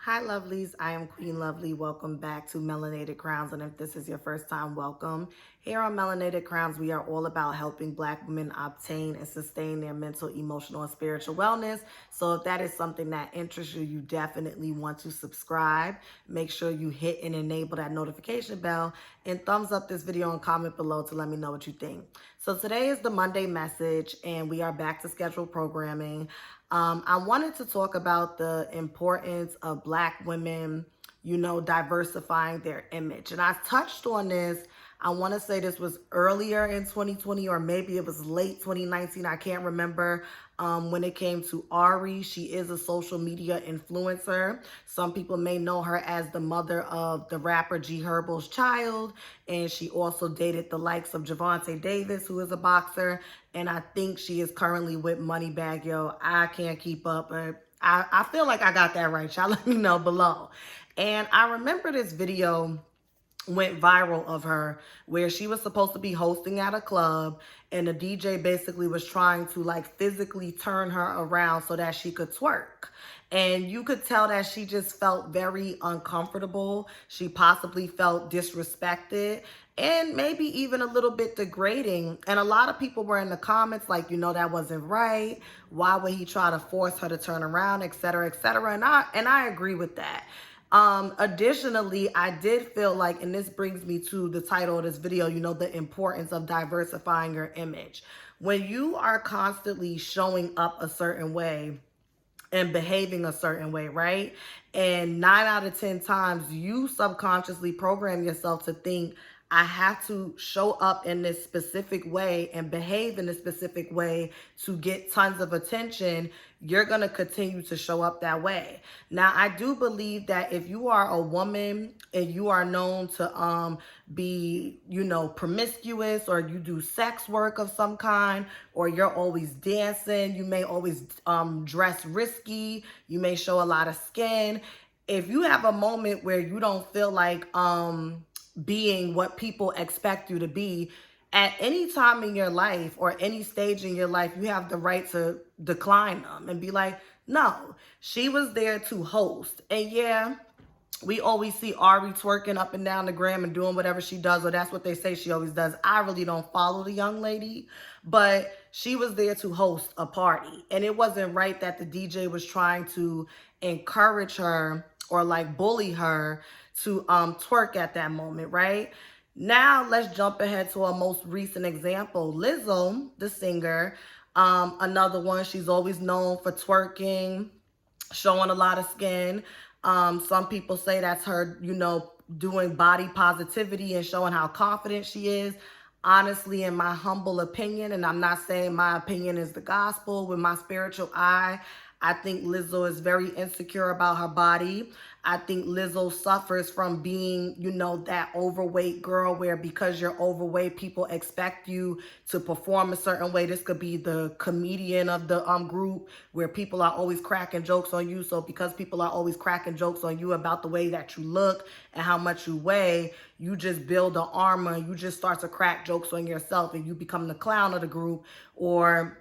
Hi, lovelies. I am Queen Lovelee. Welcome back to Melanated Crowns. And if this is your first time, welcome. Here on Melanated Crowns, we are all about helping Black women obtain and sustain their mental, emotional, and spiritual wellness. So if that is something that interests you, you definitely want to subscribe. Make sure you hit and enable that notification bell and thumbs up this video and comment below to let me know what you think. So today is the Monday message and we are back to scheduled programming. I wanted to talk about the importance of Black women, diversifying their image. And I touched on this. I want to say this was earlier in 2020 or maybe it was late 2019. I can't remember. When it came to Aries, she is a social media influencer. Some people may know her as the mother of the rapper G Herbo's child. And she also dated the likes of Javante Davis, who is a boxer. And I think she is currently with Moneybagg Yo. I can't keep up, but I feel like I got that right. Y'all let me know below. And I remember this video went viral of her where she was supposed to be hosting at a club and the DJ basically was trying to like physically turn her around so that she could twerk. And you could tell that she just felt very uncomfortable. She possibly felt disrespected and maybe even a little bit degrading. And a lot of people were in the comments like, that wasn't right. Why would he try to force her to turn around, et cetera, et cetera. And I agree with that. Additionally, I did feel like, and this brings me to the title of this video, the importance of diversifying your image. When you are constantly showing up a certain way and behaving a certain way, right? And 9 out of 10 times you subconsciously program yourself to think, I have to show up in this specific way and behave in this specific way to get tons of attention. You're going to continue to show up that way. Now, I do believe that if you are a woman and you are known to be, promiscuous, or you do sex work of some kind, or you're always dancing, you may always dress risky, you may show a lot of skin. If you have a moment where you don't feel like being what people expect you to be, at any time in your life or any stage in your life, you have the right to decline them and be like, no, she was there to host. And yeah, we always see Ari twerking up and down the gram and doing whatever she does, or that's what they say she always does. I really don't follow the young lady, but she was there to host a party. And it wasn't right that the DJ was trying to encourage her or like bully her to twerk at that moment, right? Now, let's jump ahead to a most recent example. Lizzo, the singer, another one, she's always known for twerking, showing a lot of skin. Some people say that's her, doing body positivity and showing how confident she is. Honestly, in my humble opinion, and I'm not saying my opinion is the gospel, with my spiritual eye, I think Lizzo is very insecure about her body. I think Lizzo suffers from being, that overweight girl where because you're overweight, people expect you to perform a certain way. This could be the comedian of the group where people are always cracking jokes on you. So because people are always cracking jokes on you about the way that you look and how much you weigh, you just build an armor. You just start to crack jokes on yourself and you become the clown of the group. Or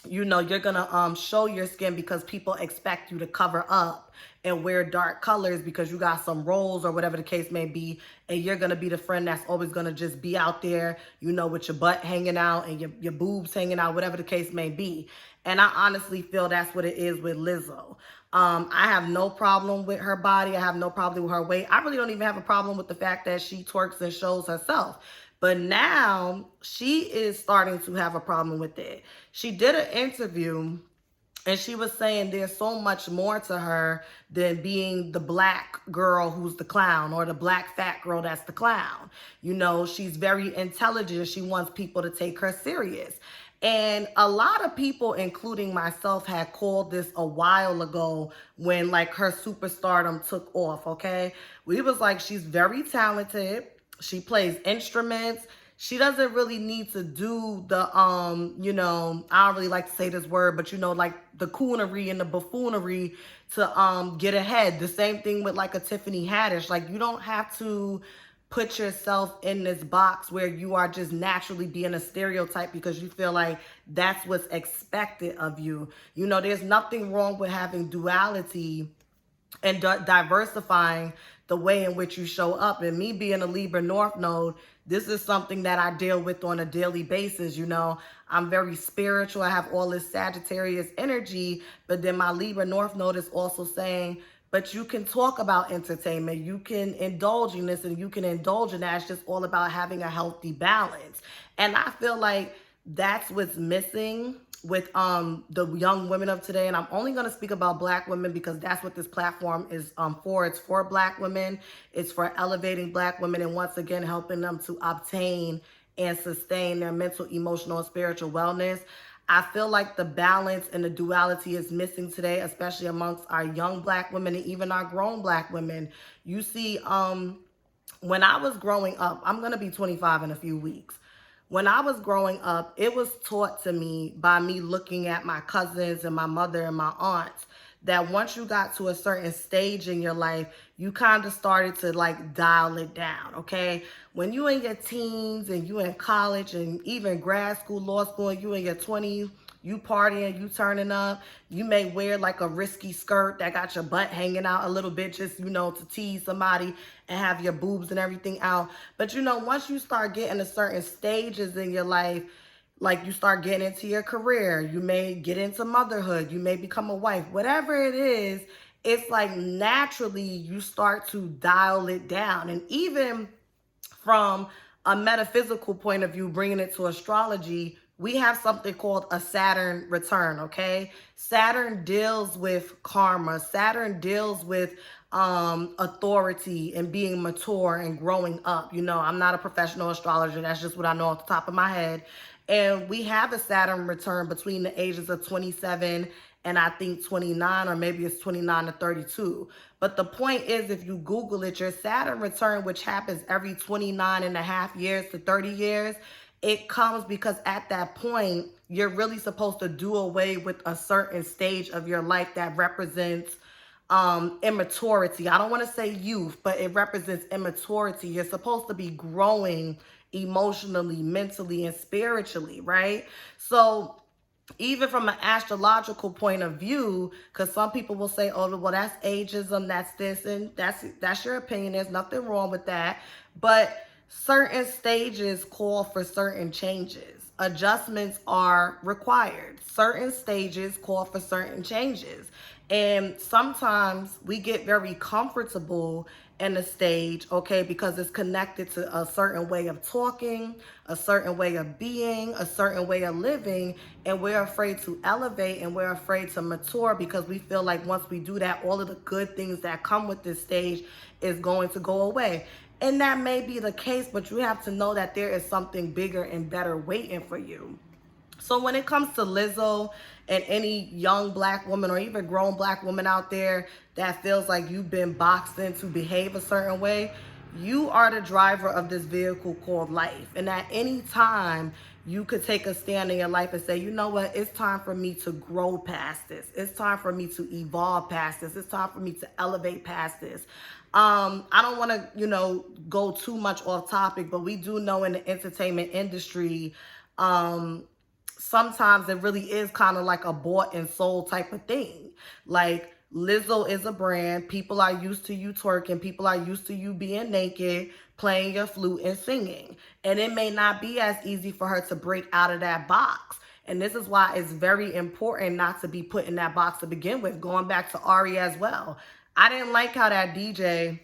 you're going to show your skin because people expect you to cover up and wear dark colors because you got some rolls or whatever the case may be. And you're going to be the friend that's always going to just be out there, with your butt hanging out and your boobs hanging out, whatever the case may be. And I honestly feel that's what it is with Lizzo. I have no problem with her body. I have no problem with her weight. I really don't even have a problem with the fact that she twerks and shows herself. But now she is starting to have a problem with it. She did an interview and she was saying there's so much more to her than being the black girl who's the clown or the black fat girl that's the clown. She's very intelligent. She wants people to take her serious. And a lot of people, including myself, had called this a while ago when like her superstardom took off, okay? We was like, she's very talented. She plays instruments. She doesn't really need to do the, I don't really like to say this word, but like the coonery and the buffoonery to get ahead. The same thing with like a Tiffany Haddish. Like you don't have to put yourself in this box where you are just naturally being a stereotype because you feel like that's what's expected of you. There's nothing wrong with having duality and diversifying the way in which you show up. And me being a Libra North Node, this is something that I deal with on a daily basis. You know, I'm very spiritual. I have all this Sagittarius energy, but then my Libra North Node is also saying, but you can talk about entertainment. You can indulge in this and you can indulge in that. It's just all about having a healthy balance. And I feel like that's what's missing with the young women of today. And I'm only going to speak about Black women because that's what this platform is for. It's for Black women. It's for elevating Black women and once again helping them to obtain and sustain their mental, emotional, and spiritual wellness. I feel like the balance and the duality is missing today, especially amongst our young Black women and even our grown Black women. You see, when I was growing up, I'm going to be 25 in a few weeks. When I was growing up, it was taught to me by me looking at my cousins and my mother and my aunts that once you got to a certain stage in your life, you kind of started to like dial it down, okay? When you in your teens and you in college and even grad school, law school, and you in your 20s, you partying, you turning up, you may wear like a risky skirt that got your butt hanging out a little bit just, you know, to tease somebody and have your boobs and everything out. But, you know, once you start getting to certain stages in your life, like you start getting into your career, you may get into motherhood, you may become a wife, whatever it is, it's like naturally you start to dial it down. And even from a metaphysical point of view, bringing it to astrology, we have something called a Saturn return, okay? Saturn deals with karma. Saturn deals with authority and being mature and growing up. You know, I'm not a professional astrologer. That's just what I know off the top of my head. And we have a Saturn return between the ages of 27 and I think 29, or maybe it's 29 to 32. But the point is, if you Google it, your Saturn return, which happens every 29 and a half years to 30 years, it comes because at that point, you're really supposed to do away with a certain stage of your life that represents immaturity. I don't want to say youth, but it represents immaturity. You're supposed to be growing emotionally, mentally, and spiritually, right? So even from an astrological point of view, because some people will say, oh, well, that's ageism, that's this, and that's your opinion. There's nothing wrong with that. But certain stages call for certain changes. Adjustments are required. Certain stages call for certain changes. And sometimes we get very comfortable in a stage, okay, because it's connected to a certain way of talking, a certain way of being, a certain way of living, and we're afraid to elevate and we're afraid to mature because we feel like once we do that, all of the good things that come with this stage is going to go away. And that may be the case, but you have to know that there is something bigger and better waiting for you. So when it comes to Lizzo and any young Black woman or even grown Black woman out there that feels like you've been boxed in to behave a certain way, you are the driver of this vehicle called life. And at any time, you could take a stand in your life and say, you know what, it's time for me to grow past this. It's time for me to evolve past this. It's time for me to elevate past this. I don't want to, you know, go too much off topic, but we do know in the entertainment industry, sometimes it really is kind of like a bought and sold type of thing. Like Lizzo is a brand. People are used to you twerking. People are used to you being naked, playing your flute and singing. And it may not be as easy for her to break out of that box. And this is why it's very important not to be put in that box to begin with. Going back to Aries as well. I didn't like how that DJ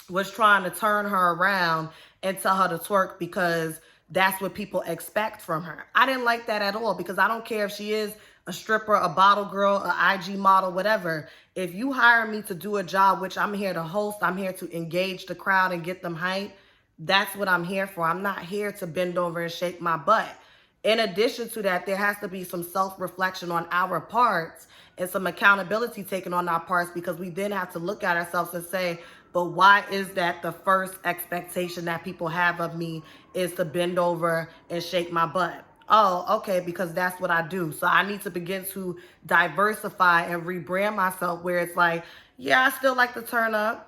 was trying to turn her around and tell her to twerk because that's what people expect from her. I didn't like that at all because I don't care if she is a stripper, a bottle girl, an IG model, whatever. If you hire me to do a job, which I'm here to host, I'm here to engage the crowd and get them hyped, that's what I'm here for. I'm not here to bend over and shake my butt. In addition to that, there has to be some self-reflection on our parts and some accountability taken on our parts because we then have to look at ourselves and say, but why is that the first expectation that people have of me is to bend over and shake my butt? Oh, okay, because that's what I do. So I need to begin to diversify and rebrand myself where it's like, yeah, I still like to turn up.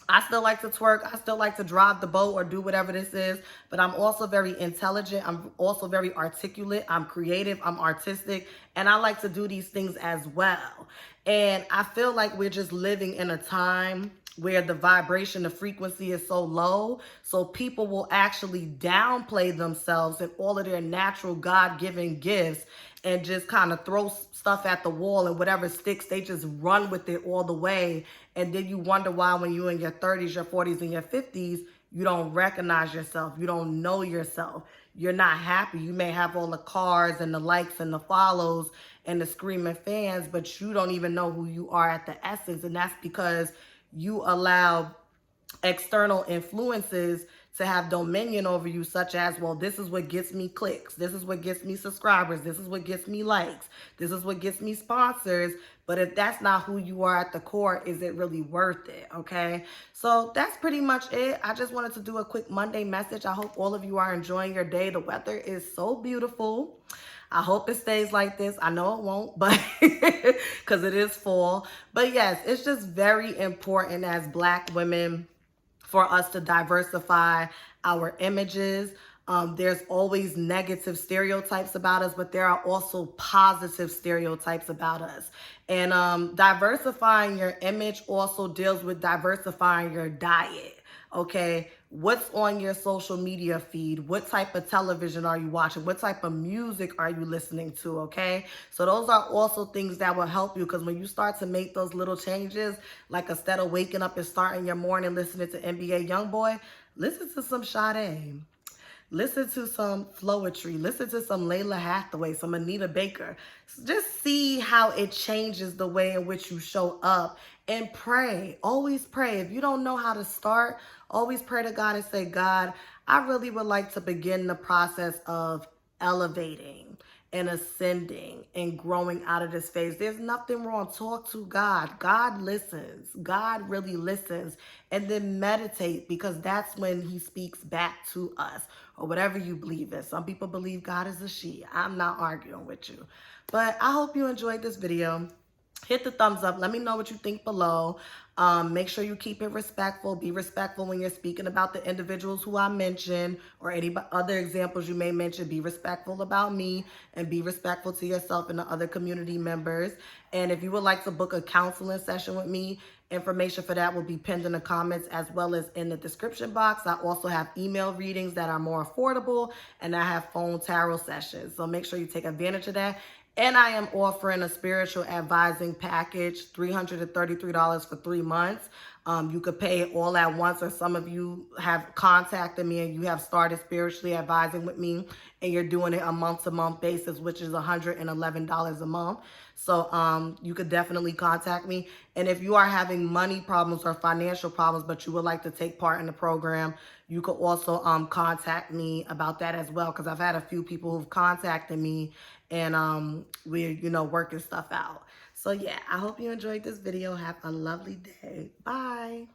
I still like to twerk. I still like to drive the boat or do whatever this is. But I'm also very intelligent. I'm also very articulate. I'm creative. I'm artistic. And I like to do these things as well. And I feel like we're just living in a time where the vibration, the frequency is so low. So people will actually downplay themselves and all of their natural God-given gifts and just kind of throw stuff at the wall, and whatever sticks, they just run with it all the way. And then you wonder why when you're in your 30s, your 40s, and your 50s, you don't recognize yourself. You don't know yourself. You're not happy. You may have all the cars and the likes and the follows and the screaming fans, but you don't even know who you are at the essence. And that's because you allow external influences to have dominion over you, such as, well, this is what gets me clicks, this is what gets me subscribers, this is what gets me likes, this is what gets me sponsors. But if that's not who you are at the core, is it really worth it? Okay, so that's pretty much it. I just wanted to do a quick Monday message. I hope all of you are enjoying your day. The weather is so beautiful. I hope it stays like this. I know it won't, but because it is fall. But yes, it's just very important as Black women for us to diversify our images. There's always negative stereotypes about us, but there are also positive stereotypes about us. And diversifying your image also deals with diversifying your diet. Okay, what's on your social media feed? What type of television are you watching? What type of music are you listening to? Okay, so those are also things that will help you, because when you start to make those little changes, like instead of waking up and starting your morning listening to NBA Youngboy, listen to some Sade. Listen to some Floetry. Listen to some Layla Hathaway, some Anita Baker. Just see how it changes the way in which you show up, and pray. Always pray. If you don't know how to start, always pray to God and say, God, I really would like to begin the process of elevating and ascending and growing out of this phase. There's nothing wrong. Talk to God. God listens. God really listens. And then meditate, because that's when he speaks back to us, or whatever you believe in. Some people believe God is a she. I'm not arguing with you. But I hope you enjoyed this video. Hit the thumbs up. Let me know what you think below. Make sure you keep it respectful. Be respectful when you're speaking about the individuals who I mentioned, or any other examples you may mention. Be respectful about me, and be respectful to yourself and the other community members. And if you would like to book a counseling session with me, information for that will be pinned in the comments as well as in the description box. I also have email readings that are more affordable, and I have phone tarot sessions. So make sure you take advantage of that. And I am offering a spiritual advising package, $333 for 3 months. You could pay it all at once, or some of you have contacted me and you have started spiritually advising with me, and you're doing it a month-to-month basis, which is $111 a month. So you could definitely contact me. And if you are having money problems or financial problems, but you would like to take part in the program, you could also contact me about that as well, because I've had a few people who've contacted me, and we're working stuff out. So yeah, I hope you enjoyed this video. Have a lovely day. Bye.